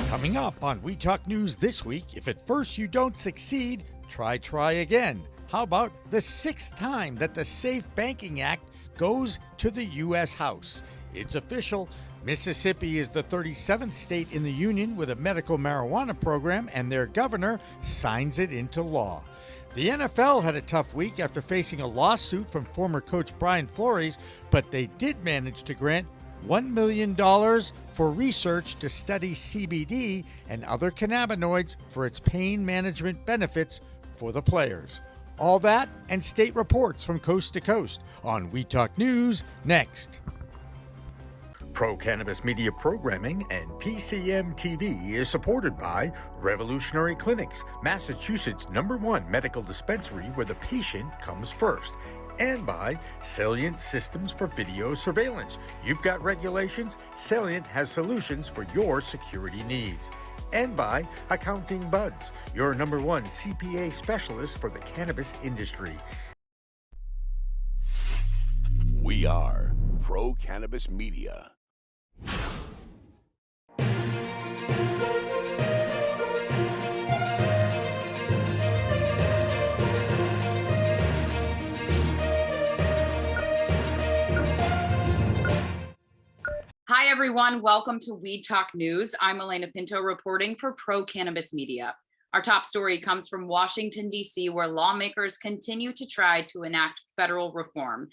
Coming up on We Talk News this week, if at first you don't succeed, try again. How about the 6th time that the Safe Banking Act goes to the U.S. House? It's official. Mississippi is the 37th state in the union with a medical marijuana program, and their governor signs it into law. The NFL had a tough week after facing a lawsuit from former coach Brian Flores, but they did manage to grant $1 million for research to study CBD and other cannabinoids for its pain management benefits for the players. All that and state reports from coast to coast on We Talk News next. Pro-Cannabis Media Programming and PCM TV is supported by Revolutionary Clinics, Massachusetts' #1 medical dispensary where the patient comes first, and by Salient Systems for Video Surveillance. You've got regulations, Salient has solutions for your security needs. And by Accounting Buds, your #1 CPA specialist for the cannabis industry. We are Pro-Cannabis Media. Hi, everyone. Welcome to Weed Talk News. I'm Alaina Pinto reporting for Pro-Cannabis Media. Our top story comes from Washington, D.C., where lawmakers continue to try to enact federal reform.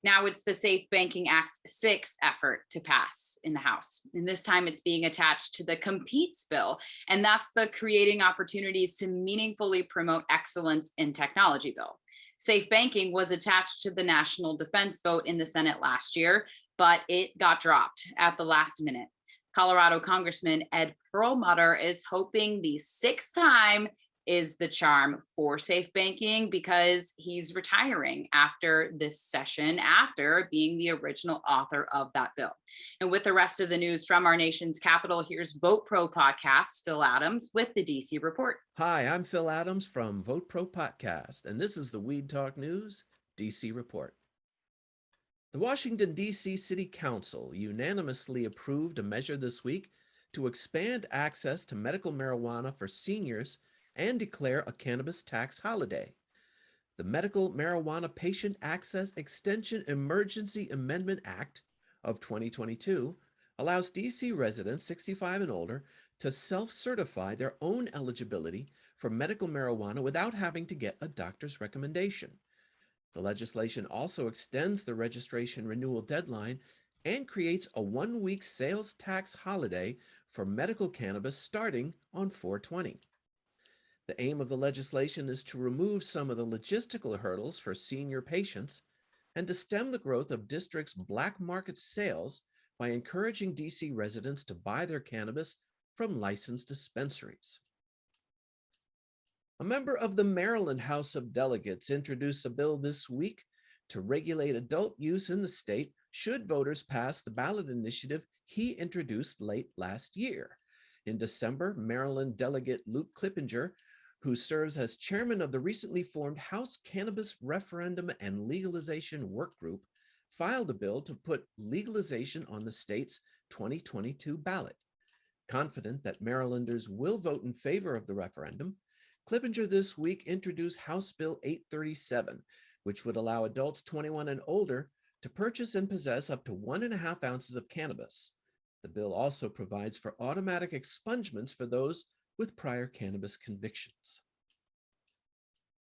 Now it's the Safe Banking Act's 6th effort to pass in the House. And this time it's being attached to the Competes bill. And that's the Creating Opportunities to Meaningfully Promote Excellence in Technology bill. Safe banking was attached to the national defense vote in the Senate last year, but it got dropped at the last minute. Colorado Congressman Ed Perlmutter is hoping the 6th time is the charm for safe banking because he's retiring after this session, after being the original author of that bill. And with the rest of the news from our nation's capital, here's Vote Pro Podcast's Phil Adams with the DC Report. Hi, I'm Phil Adams from Vote Pro Podcast, and this is the Weed Talk News DC Report. The Washington, D.C. City Council unanimously approved a measure this week to expand access to medical marijuana for seniors and declare a cannabis tax holiday. The Medical Marijuana Patient Access Extension Emergency Amendment Act of 2022 allows D.C. residents 65 and older to self-certify their own eligibility for medical marijuana without having to get a doctor's recommendation. The legislation also extends the registration renewal deadline and creates a 1-week sales tax holiday for medical cannabis starting on 4/20. The aim of the legislation is to remove some of the logistical hurdles for senior patients and to stem the growth of districts' black market sales by encouraging DC residents to buy their cannabis from licensed dispensaries. A member of the Maryland House of Delegates introduced a bill this week to regulate adult use in the state should voters pass the ballot initiative he introduced late last year. In December, Maryland Delegate Luke Clippinger, who serves as chairman of the recently formed House Cannabis Referendum and Legalization Work Group, filed a bill to put legalization on the state's 2022 ballot. Confident that Marylanders will vote in favor of the referendum, Clippinger this week introduced House Bill 837, which would allow adults 21 and older to purchase and possess up to 1.5 ounces of cannabis. The bill also provides for automatic expungements for those with prior cannabis convictions.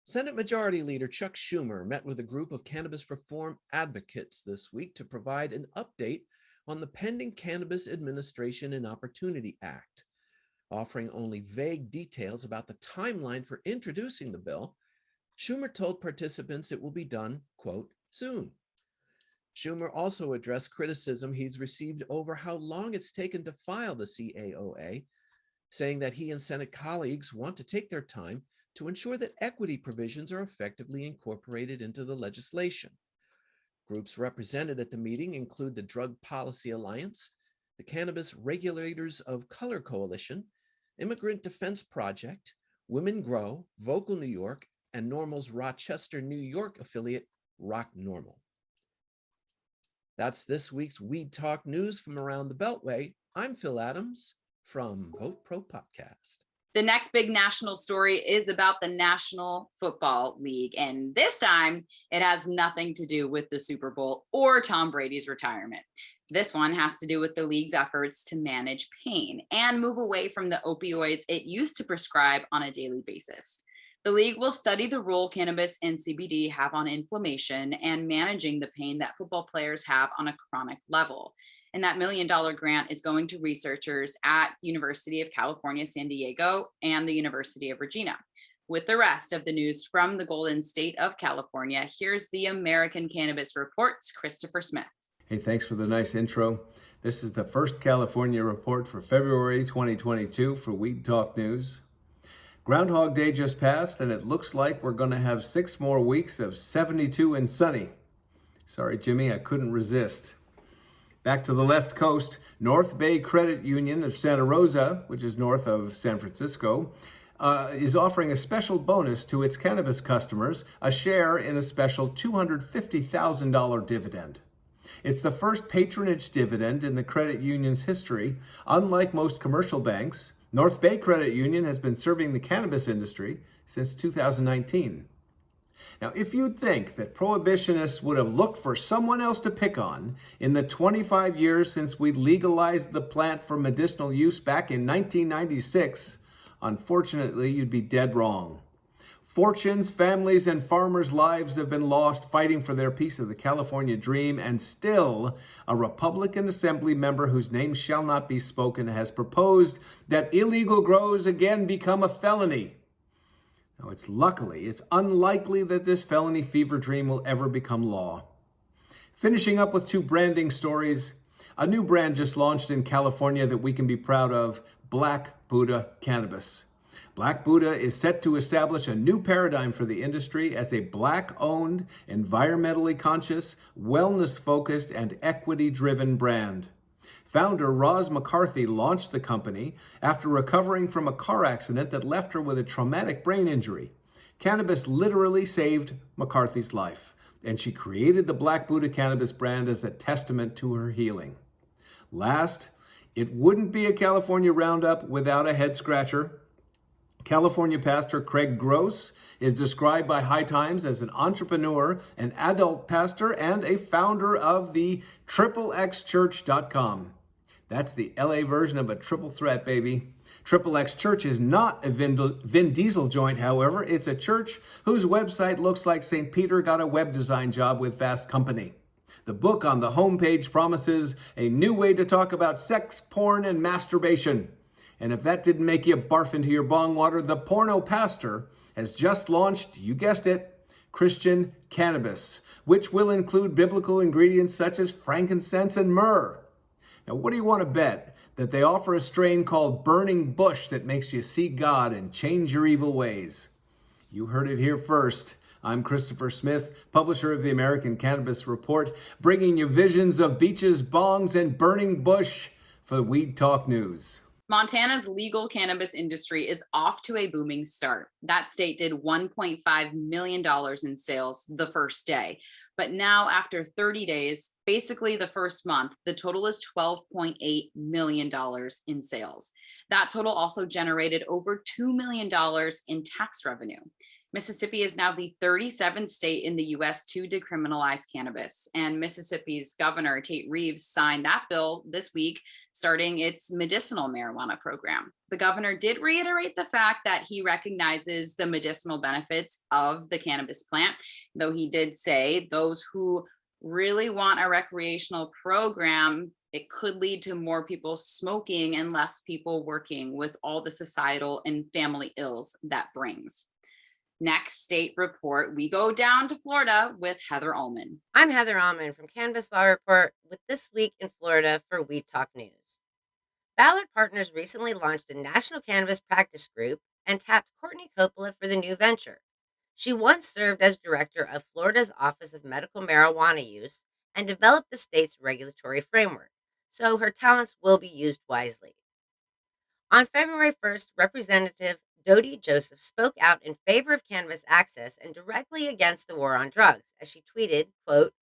Senate Majority Leader Chuck Schumer met with a group of cannabis reform advocates this week to provide an update on the pending Cannabis Administration and Opportunity Act. Offering only vague details about the timeline for introducing the bill, Schumer told participants it will be done, quote, soon. Schumer also addressed criticism he's received over how long it's taken to file the CAOA, saying that he and Senate colleagues want to take their time to ensure that equity provisions are effectively incorporated into the legislation. Groups represented at the meeting include the Drug Policy Alliance, the Cannabis Regulators of Color Coalition, Immigrant Defense Project, Women Grow, Vocal New York, and Normal's Rochester, New York affiliate, Rock Normal. That's this week's Weed Talk News from around the Beltway. I'm Phil Adams from Vote Pro Podcast. The next big national story is about the National Football League. And this time, it has nothing to do with the Super Bowl or Tom Brady's retirement. This one has to do with the league's efforts to manage pain and move away from the opioids it used to prescribe on a daily basis. The league will study the role cannabis and CBD have on inflammation and managing the pain that football players have on a chronic level. And that $1 million grant is going to researchers at University of California, San Diego, and the University of Virginia. With the rest of the news from the Golden State of California, here's the American Cannabis Report's Christopher Smith. Hey, thanks for the nice intro. This is the first California report for February 2022 for Weed Talk News. Groundhog Day just passed, and it looks like we're going to have 6 more weeks of 72 and sunny. Sorry, Jimmy, I couldn't resist. Back to the left coast, North Bay Credit Union of Santa Rosa, which is north of San Francisco, is offering a special bonus to its cannabis customers, a share in a special $250,000 dividend. It's the first patronage dividend in the credit union's history. Unlike most commercial banks, North Bay Credit Union has been serving the cannabis industry since 2019. Now, if you'd think that prohibitionists would have looked for someone else to pick on in the 25 years since we legalized the plant for medicinal use back in 1996, unfortunately, you'd be dead wrong. Fortunes, families, and farmers' lives have been lost fighting for their piece of the California dream, and still, a Republican Assembly member whose name shall not be spoken has proposed that illegal grows again become a felony. Now, it's unlikely that this felony fever dream will ever become law. Finishing up with 2 branding stories, a new brand just launched in California that we can be proud of, Black Buddha Cannabis. Black Buddha is set to establish a new paradigm for the industry as a Black-owned, environmentally conscious, wellness-focused, and equity-driven brand. Founder Roz McCarthy launched the company after recovering from a car accident that left her with a traumatic brain injury. Cannabis literally saved McCarthy's life, and she created the Black Buddha Cannabis brand as a testament to her healing. Last, it wouldn't be a California Roundup without a head scratcher. California pastor Craig Gross is described by High Times as an entrepreneur, an adult pastor, and a founder of the XXXchurch.com. That's the LA version of a triple threat, baby. XXX Church is not a Vin Diesel joint, however. It's a church whose website looks like St. Peter got a web design job with Fast Company. The book on the homepage promises a new way to talk about sex, porn, and masturbation. And if that didn't make you barf into your bong water, the porno pastor has just launched, you guessed it, Christian Cannabis, which will include biblical ingredients such as frankincense and myrrh. Now, what do you want to bet? That they offer a strain called Burning Bush that makes you see God and change your evil ways. You heard it here first. I'm Christopher Smith, publisher of the American Cannabis Report, bringing you visions of beaches, bongs, and burning bush for the Weed Talk News. Montana's legal cannabis industry is off to a booming start. That state did $1.5 million in sales the first day. But now, after 30 days, basically the first month, the total is $12.8 million in sales. That total also generated over $2 million in tax revenue. Mississippi is now the 37th state in the U.S. to decriminalize cannabis, and Mississippi's Governor Tate Reeves signed that bill this week, starting its medicinal marijuana program. The governor did reiterate the fact that he recognizes the medicinal benefits of the cannabis plant, though he did say those who really want a recreational program, it could lead to more people smoking and less people working with all the societal and family ills that brings. Next state report, we go down to Florida with Heather Allman. I'm Heather Allman from Cannabis Law Report with This Week in Florida for Weed Talk News. Ballard Partners recently launched a national cannabis practice group and tapped Courtney Coppola for the new venture. She once served as director of Florida's Office of Medical Marijuana Use and developed the state's regulatory framework, so her talents will be used wisely. On February 1st, Representative Dodie Joseph spoke out in favor of cannabis access and directly against the war on drugs, as she tweeted, quote,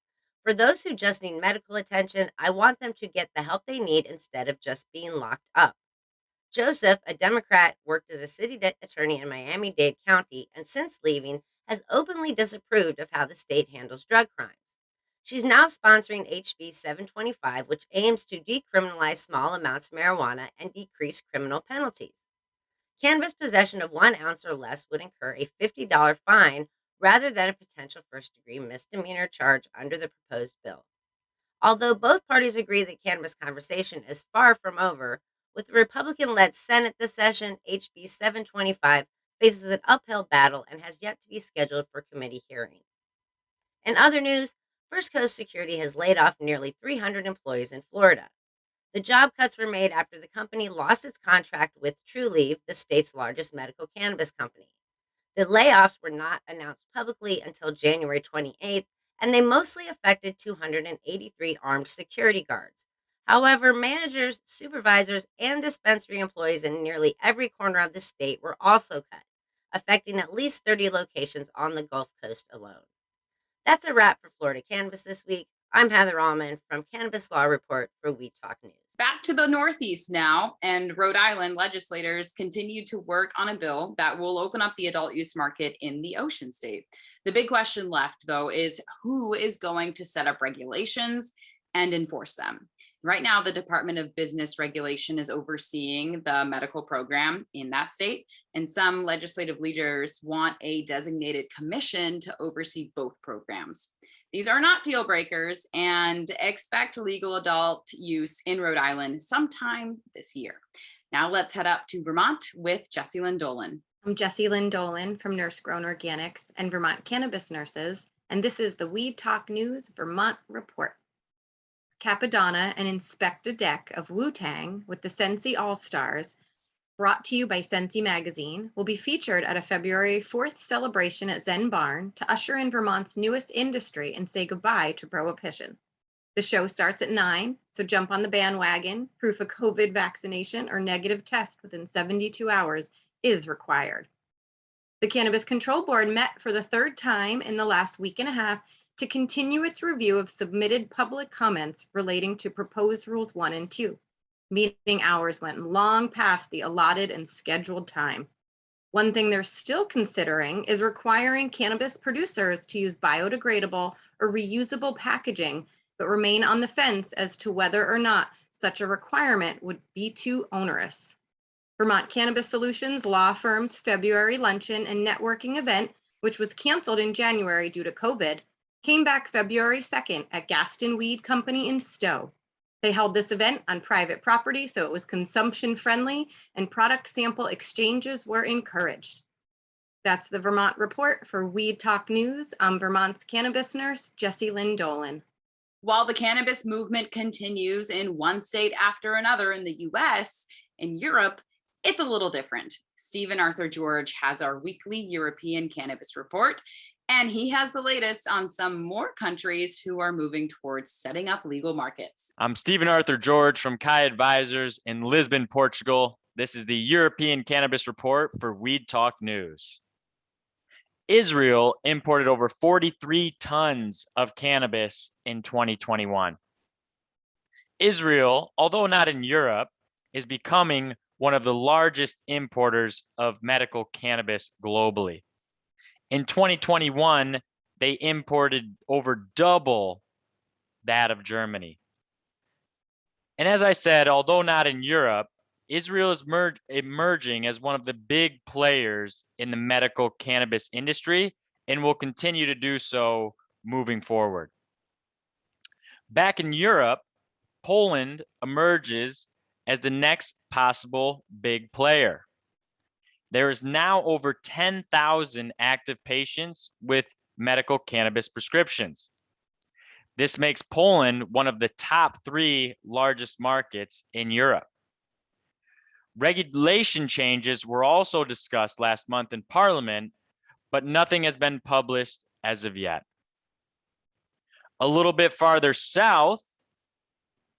"For those who just need medical attention, I want them to get the help they need instead of just being locked up." Joseph, a Democrat, worked as a city attorney in Miami-Dade County and since leaving has openly disapproved of how the state handles drug crimes. She's now sponsoring HB 725, which aims to decriminalize small amounts of marijuana and decrease criminal penalties. Cannabis possession of 1 ounce or less would incur a $50 fine rather than a potential first-degree misdemeanor charge under the proposed bill. Although both parties agree that cannabis conversation is far from over, with the Republican-led Senate this session, HB 725 faces an uphill battle and has yet to be scheduled for committee hearing. In other news, First Coast Security has laid off nearly 300 employees in Florida. The job cuts were made after the company lost its contract with Trulieve, the state's largest medical cannabis company. The layoffs were not announced publicly until January 28th, and they mostly affected 283 armed security guards. However, managers, supervisors, and dispensary employees in nearly every corner of the state were also cut, affecting at least 30 locations on the Gulf Coast alone. That's a wrap for Florida Cannabis this week. I'm Heather Allman from Cannabis Law Report for We Talk News. Back to the Northeast now, and Rhode Island legislators continue to work on a bill that will open up the adult use market in the Ocean State. The big question left, though, is who is going to set up regulations and enforce them? Right now, the Department of Business Regulation is overseeing the medical program in that state, and some legislative leaders want a designated commission to oversee both programs. These are not deal breakers, and expect legal adult use in Rhode Island sometime this year. Now let's head up to Vermont with Jessilyn Dolan. I'm Jessilyn Dolan from Nurse Grown Organics and Vermont Cannabis Nurses, and this is the Weed Talk News Vermont Report. Capadonna and Inspect a Deck of Wu-Tang with the Sensi All-Stars, brought to you by Sensi Magazine, will be featured at a February 4th celebration at Zen Barn to usher in Vermont's newest industry and say goodbye to prohibition. The show starts at 9, so jump on the bandwagon. Proof of COVID vaccination or negative test within 72 hours is required. The Cannabis Control Board met for the third time in the last week and a half to continue its review of submitted public comments relating to proposed Rules 1 and 2. Meeting hours went long past the allotted and scheduled time. One thing they're still considering is requiring cannabis producers to use biodegradable or reusable packaging, but remain on the fence as to whether or not such a requirement would be too onerous. Vermont Cannabis Solutions law firm's February luncheon and networking event, which was canceled in January due to COVID, came back February 2nd at Gaston Weed Company in Stowe. They held this event on private property, so it was consumption friendly, and product sample exchanges were encouraged. That's the Vermont Report for Weed Talk News. I'm Vermont's cannabis nurse, Jessilyn Dolan. While the cannabis movement continues in one state after another in the US, in Europe, it's a little different. Stephen Arthur George has our weekly European Cannabis Report, and he has the latest on some more countries who are moving towards setting up legal markets. I'm Stephen Arthur George from Kai Advisors in Lisbon, Portugal. This is the European Cannabis Report for Weed Talk News. Israel imported over 43 tons of cannabis in 2021. Israel, although not in Europe, is becoming one of the largest importers of medical cannabis globally. In 2021, they imported over double that of Germany. And as I said, although not in Europe, Israel is emerging as one of the big players in the medical cannabis industry and will continue to do so moving forward. Back in Europe, Poland emerges as the next possible big player. There is now over 10,000 active patients with medical cannabis prescriptions. This makes Poland one of the top 3 largest markets in Europe. Regulation changes were also discussed last month in Parliament, but nothing has been published as of yet. A little bit farther south,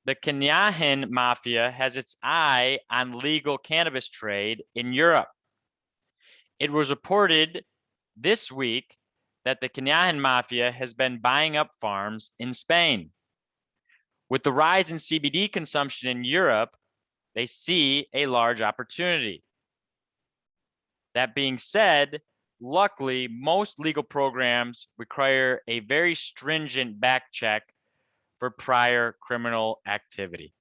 the Kincaid mafia has its eye on legal cannabis trade in Europe. It was reported this week that the Kincaid mafia has been buying up farms in Spain. With the rise in CBD consumption in Europe, they see a large opportunity. That being said, luckily, most legal programs require a very stringent back check for prior criminal activity.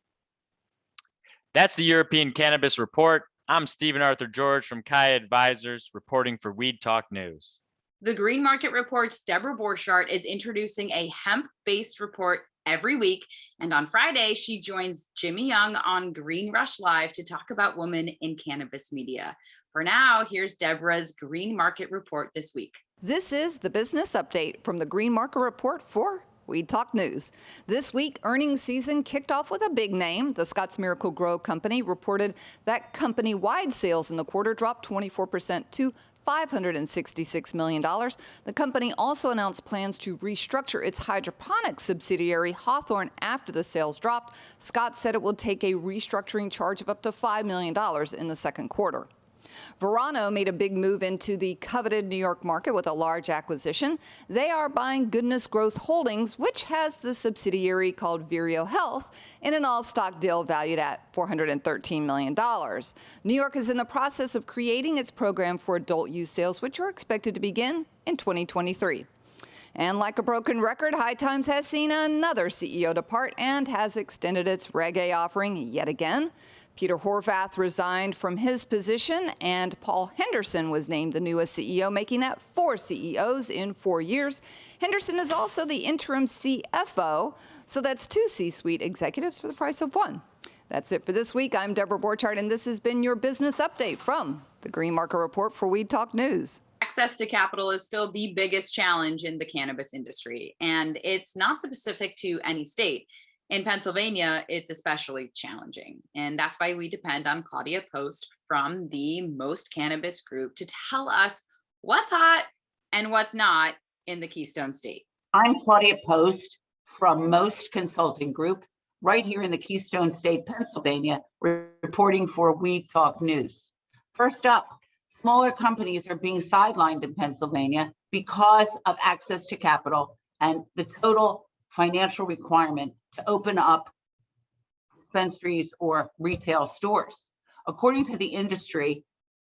That's the European Cannabis Report. I'm Stephen Arthur George from Kaya Advisors, reporting for Weed Talk News. The Green Market Report's Debra Borchardt is introducing a hemp-based report every week. And on Friday, she joins Jimmy Young on Green Rush Live to talk about women in cannabis media. For now, here's Debra's Green Market Report this week. This is the business update from the Green Market Report for Weed Talk News. This week, earnings season kicked off with a big name. The Scotts Miracle-Gro Company reported that company-wide sales in the quarter dropped 24% to $566 million. The company also announced plans to restructure its hydroponics subsidiary, Hawthorne, after the sales dropped. Scott said it will take a restructuring charge of up to $5 million in the second quarter. Verano made a big move into the coveted New York market with a large acquisition. They are buying Goodness Growth Holdings, which has the subsidiary called Vireo Health, in an all-stock deal valued at $413 million. New York is in the process of creating its program for adult use sales, which are expected to begin in 2023. And like a broken record, High Times has seen another CEO depart and has extended its Reg A offering yet again. Peter Horvath resigned from his position, and Paul Henderson was named the newest CEO, making that 4 CEOs in 4 years. Henderson is also the interim CFO, so that's 2 C-suite executives for the price of 1. That's it for this week. I'm Debra Borchardt, and this has been your business update from the Green Market Report for Weed Talk News. Access to capital is still the biggest challenge in the cannabis industry, and it's not specific to any state. In Pennsylvania, it's especially challenging, and that's why we depend on Claudia Post from the Most Cannabis Group to tell us what's hot and what's not in the Keystone State. I'm Claudia Post from Most Consulting Group, right here in the Keystone State, Pennsylvania, reporting for Weed Talk News. First up, smaller companies are being sidelined in Pennsylvania because of access to capital and the total financial requirement to open up dispensaries or retail stores. According to the industry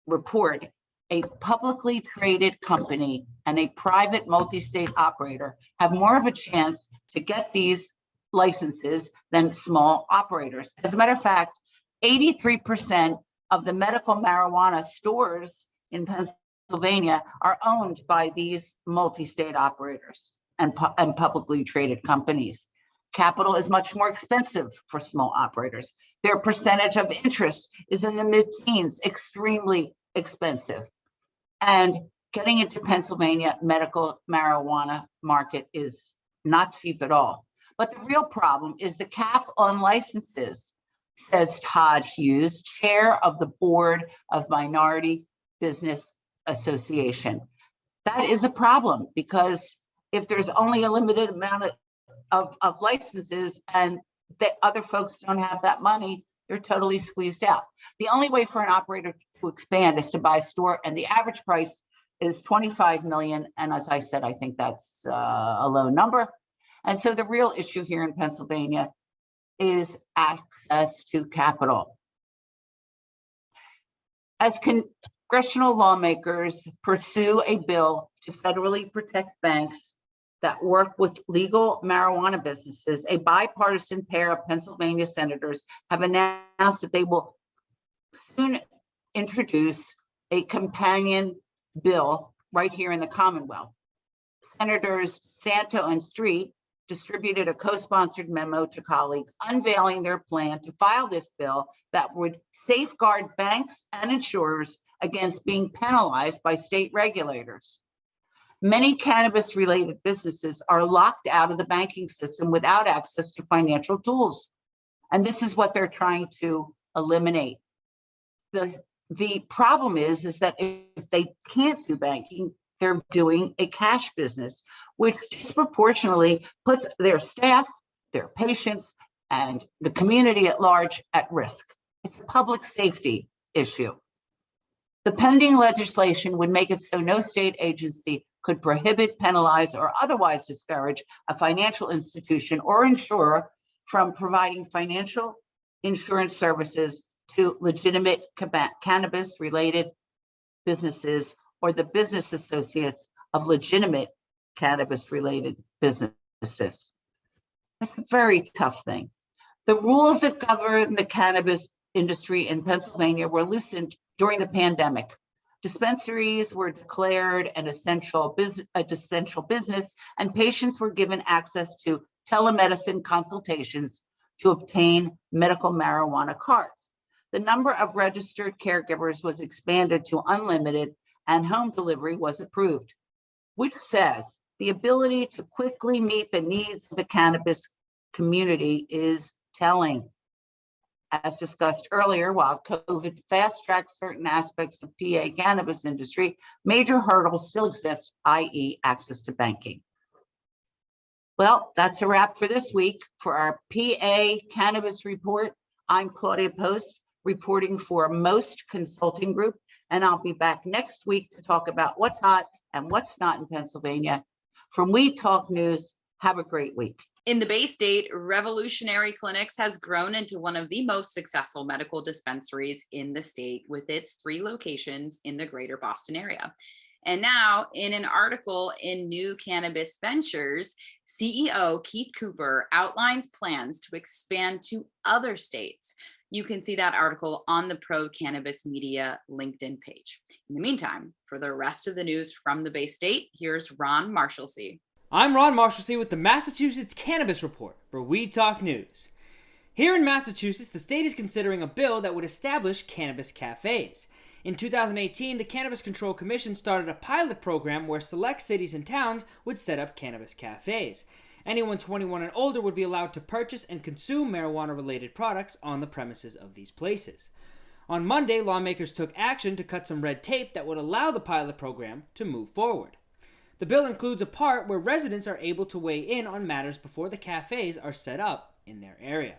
report, a publicly traded company and a private multi-state operator have more of a chance to get these licenses than small operators. As a matter of fact, 83% of the medical marijuana stores in Pennsylvania are owned by these multi-state operators and publicly traded companies. Capital is much more expensive for small operators. Their percentage of interest is in the mid-teens, extremely expensive. And getting into Pennsylvania medical marijuana market is not cheap at all. But the real problem is the cap on licenses, says Todd Hughes, chair of the board of Minority Business Association. That is a problem because if there's only a limited amount of licenses and the other folks don't have that money, they're totally squeezed out. The only way for an operator to expand is to buy a store, and the average price is $25 million. And as I said, I think that's a low number. And so the real issue here in Pennsylvania is access to capital. As congressional lawmakers pursue a bill to federally protect banks that work with legal marijuana businesses, a bipartisan pair of Pennsylvania senators have announced that they will soon introduce a companion bill right here in the Commonwealth. Senators Santo and Street distributed a co-sponsored memo to colleagues unveiling their plan to file this bill that would safeguard banks and insurers against being penalized by state regulators. Many cannabis-related businesses are locked out of the banking system without access to financial tools. And this is what they're trying to eliminate. The problem is that if they can't do banking, they're doing a cash business, which disproportionately puts their staff, their patients, and the community at large at risk. It's a public safety issue. The pending legislation would make it so no state agency could prohibit, penalize, or otherwise discourage a financial institution or insurer from providing financial insurance services to legitimate cannabis-related businesses or the business associates of legitimate cannabis-related businesses. That's a very tough thing. The rules that govern the cannabis industry in Pennsylvania were loosened during the pandemic. Dispensaries were declared an essential business, and patients were given access to telemedicine consultations to obtain medical marijuana cards. The number of registered caregivers was expanded to unlimited, and home delivery was approved, which says the ability to quickly meet the needs of the cannabis community is telling. As discussed earlier, while COVID fast-tracked certain aspects of PA cannabis industry, major hurdles still exist, i.e. access to banking. Well, that's a wrap for this week. For our PA Cannabis Report, I'm Claudia Post, reporting for Most Consulting Group, and I'll be back next week to talk about what's hot and what's not in Pennsylvania. From Weed Talk News, have a great week. In the Bay State, Revolutionary Clinics has grown into one of the most successful medical dispensaries in the state with its 3 locations in the greater Boston area. And now, in an article in New Cannabis Ventures, CEO Keith Cooper outlines plans to expand to other states. You can see that article on the Pro Cannabis Media LinkedIn page. In the meantime, for the rest of the news from the Bay State, here's Ron Marshalsea. I'm Ron Marshalsea with the Massachusetts Cannabis Report for Weed Talk News. Here in Massachusetts, the state is considering a bill that would establish cannabis cafes. In 2018, the Cannabis Control Commission started a pilot program where select cities and towns would set up cannabis cafes. Anyone 21 and older would be allowed to purchase and consume marijuana-related products on the premises of these places. On Monday, lawmakers took action to cut some red tape that would allow the pilot program to move forward. The bill includes a part where residents are able to weigh in on matters before the cafes are set up in their area.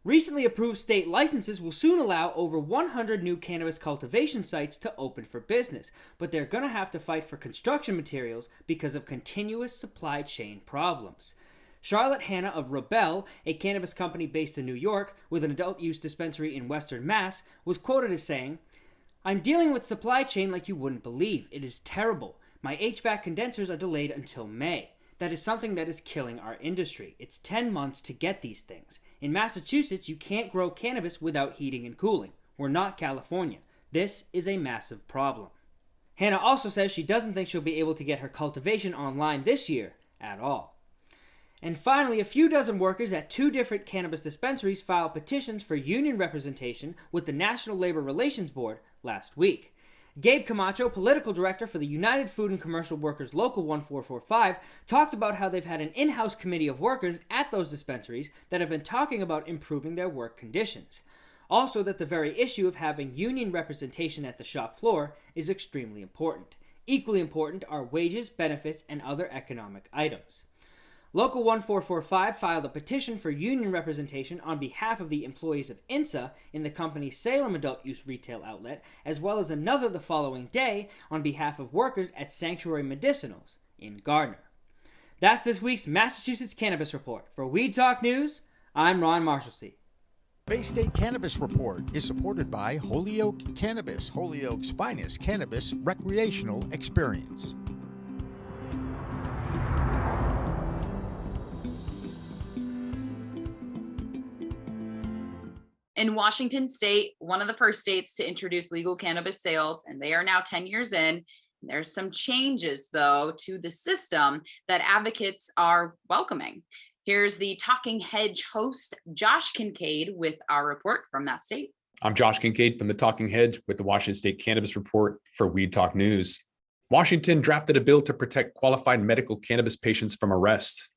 Recently approved state licenses will soon allow over 100 new cannabis cultivation sites to open for business, but they're going to have to fight for construction materials because of continuous supply chain problems. Charlotte Hanna of Rebel, a cannabis company based in New York with an adult use dispensary in Western Mass, was quoted as saying, "I'm dealing with supply chain like you wouldn't believe. It is terrible. My HVAC condensers are delayed until May. That is something that is killing our industry. It's 10 months to get these things. In Massachusetts, you can't grow cannabis without heating and cooling. We're not California. This is a massive problem." Hannah also says she doesn't think she'll be able to get her cultivation online this year at all. And finally, a few dozen workers at 2 different cannabis dispensaries filed petitions for union representation with the National Labor Relations Board last week. Gabe Camacho, political director for the United Food and Commercial Workers Local 1445, talked about how they've had an in-house committee of workers at those dispensaries that have been talking about improving their work conditions. Also, that the very issue of having union representation at the shop floor is extremely important. Equally important are wages, benefits, and other economic items. Local 1445 filed a petition for union representation on behalf of the employees of INSA in the company's Salem adult use retail outlet, as well as another the following day on behalf of workers at Sanctuary Medicinals in Gardner. That's this week's Massachusetts Cannabis Report. For Weed Talk News, I'm Ron Marshalsea. Bay State Cannabis Report is supported by Holyoke Cannabis, Holyoke's finest cannabis recreational experience. In Washington state, one of the first states to introduce legal cannabis sales, and they are now 10 years in. There's some changes, though, to the system that advocates are welcoming. Here's the Talking Hedge host, Josh Kincaid, with our report from that state. I'm Josh Kincaid from the Talking Hedge with the Washington State Cannabis Report for Weed Talk News. Washington drafted a bill to protect qualified medical cannabis patients from arrest.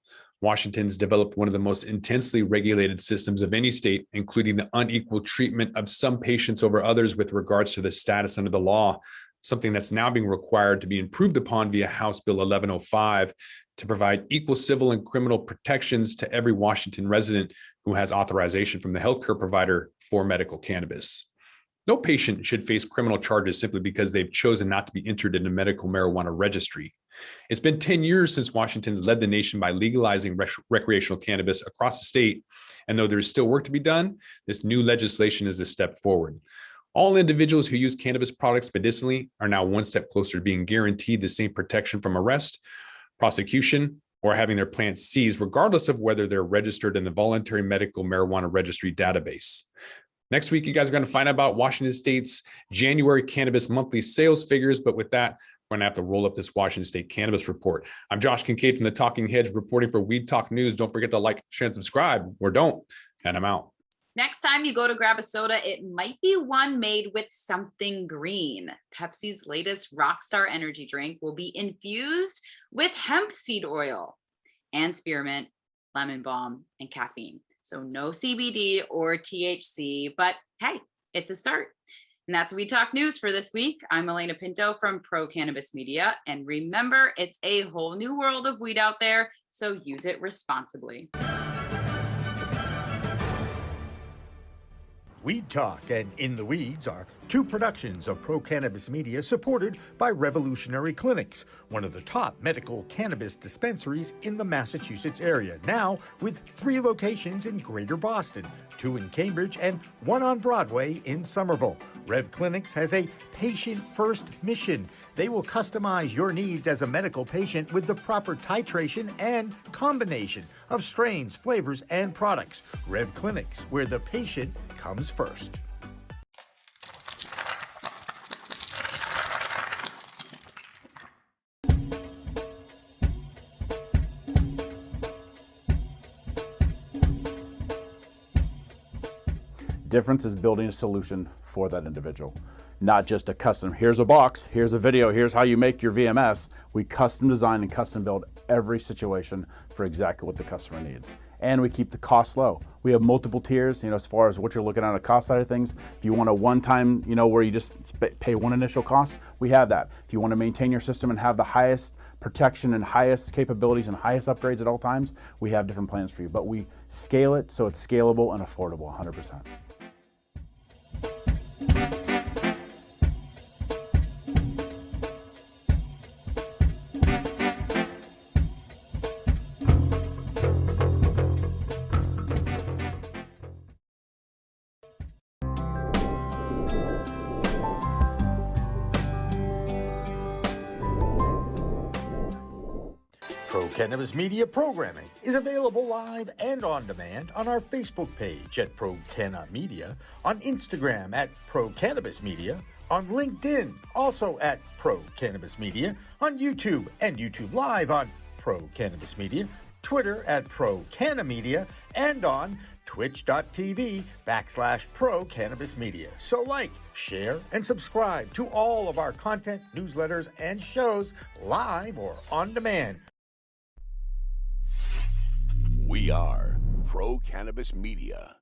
Washington's developed one of the most intensely regulated systems of any state, including the unequal treatment of some patients over others with regards to the status under the law, something that's now being required to be improved upon via House Bill 1105 to provide equal civil and criminal protections to every Washington resident who has authorization from the healthcare provider for medical cannabis. No patient should face criminal charges simply because they've chosen not to be entered in a medical marijuana registry. It's been 10 years since Washington's led the nation by legalizing recreational cannabis across the state. And though there's still work to be done, this new legislation is a step forward. All individuals who use cannabis products medicinally are now one step closer to being guaranteed the same protection from arrest, prosecution, or having their plants seized, regardless of whether they're registered in the Voluntary Medical Marijuana Registry database. Next week, you guys are going to find out about Washington State's January cannabis monthly sales figures. But with that, we're going to have to roll up this Washington State Cannabis Report. I'm Josh Kincaid from the Talking Heads reporting for Weed Talk News. Don't forget to like, share, and subscribe, or don't. And I'm out. Next time you go to grab a soda, it might be one made with something green. Pepsi's latest Rockstar energy drink will be infused with hemp seed oil and spearmint, lemon balm, and caffeine. So no CBD or THC, but hey, it's a start. And that's Weed Talk News for this week. I'm Alaina Pinto from Pro Cannabis Media. And remember, it's a whole new world of weed out there, so use it responsibly. Weed Talk and In the Weeds are two productions of Pro Cannabis Media supported by Revolutionary Clinics, one of the top medical cannabis dispensaries in the Massachusetts area, now with 3 locations in Greater Boston, 2 in Cambridge and 1 on Broadway in Somerville. Rev Clinics has a patient-first mission. They will customize your needs as a medical patient with the proper titration and combination of strains, flavors, and products. Rev Clinics, where the patient comes first. Difference is building a solution for that individual. Not just a custom, here's a box, here's a video, here's how you make your VMS. We custom design and custom build every situation for exactly what the customer needs. And we keep the costs low. We have multiple tiers, as far as what you're looking at on the cost side of things. If you want a one-time, where you just pay one initial cost, we have that. If you want to maintain your system and have the highest protection and highest capabilities and highest upgrades at all times, we have different plans for you. But we scale it so it's scalable and affordable 100%. Pro Cannabis Media programming is available live and on demand on our Facebook page at Pro Canna Media, on Instagram at Pro Cannabis Media, on LinkedIn also at Pro Cannabis Media, on YouTube and YouTube Live on Pro Cannabis Media, Twitter at Pro Canna Media, and on twitch.tv/Pro Cannabis Media. So like, share, and subscribe to all of our content, newsletters, and shows live or on demand. We are Pro Cannabis Media.